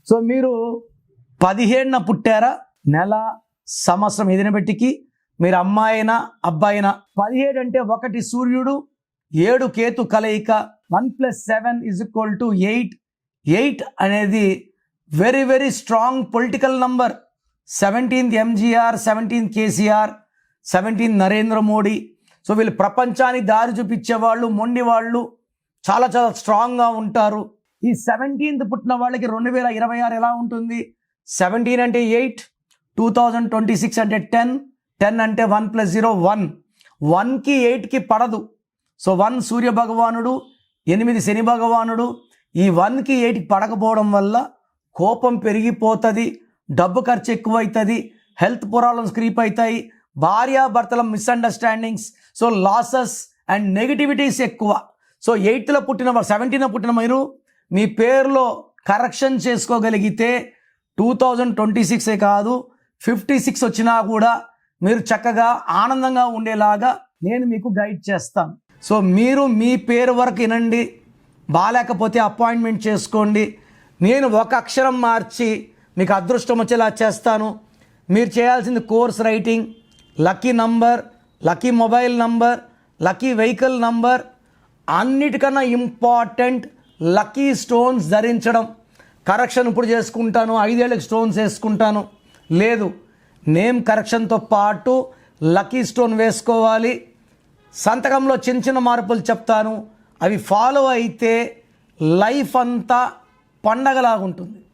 So మీరు 17న పుట్టారా, నెల సంవత్సరం ఏదైనా పెట్టికి మీరు అమ్మాయినా అబ్బాయినా. 17 అంటే 1 సూర్యుడు 7 కేతు కలయిక 1 + 7 = 8. 8 అనేది very very strong political number. 17th MGR, 17th KCR, 17th Narendra Modi. So వీళ్ళు ప్రపంచానికి దారి చూపించేవాళ్ళు, మొండి వాళ్ళు, చాలా చాలా స్ట్రాంగ్గా ఉంటారు. ఈ 17th పుట్టిన వాళ్ళకి 2026 ఎలా ఉంటుంది? 17 అంటే 8, 2026 అంటే 10, 10 అంటే 1 + 0 1. 1కి 8కి పడదు. సో 1 సూర్య భగవానుడు, 8 శని భగవానుడు. ఈ 1కి 8కి పడకపోవడం వల్ల కోపం పెరిగిపోతుంది, డబ్బు ఖర్చు ఎక్కువవుతుంది, హెల్త్ ప్రాబ్లమ్స్ క్రీప్ అవుతాయి, భార్యాభర్తల misunderstandings, so losses and negativities ఎక్కువ. సో 8లో పుట్టిన 17న పుట్టిన మీరు మీ పేరులో కరెక్షన్ చేసుకోగలిగితే 2026 కాదు 56 వచ్చినా కూడా మీరు చక్కగా ఆనందంగా ఉండేలాగా నేను మీకు గైడ్ చేస్తాను. సో మీరు మీ పేరు వరకు వినండి, బాగాలేకపోతే అపాయింట్మెంట్ చేసుకోండి. నేను ఒక అక్షరం మార్చి మీకు అదృష్టం వచ్చేలా చేస్తాను. మీరు చేయాల్సింది course writing, lucky number, lucky mobile number, lucky vehicle number, అన్నిటికన్నా ఇంపార్టెంట్ లక్కీ స్టోన్స్ ధరించడం. కరెక్షన్ ఇప్పుడు చేసుకుంటాను, 5 ఏళ్ళకి స్టోన్స్ వేసుకుంటాను లేదు, నేమ్ కరెక్షన్తో పాటు లక్కీ స్టోన్ వేసుకోవాలి. సంతకంలో చిన్న చిన్న మార్పులు చెప్తాను, అవి ఫాలో అయితే లైఫ్ అంతా పండగలాగా ఉంటుంది.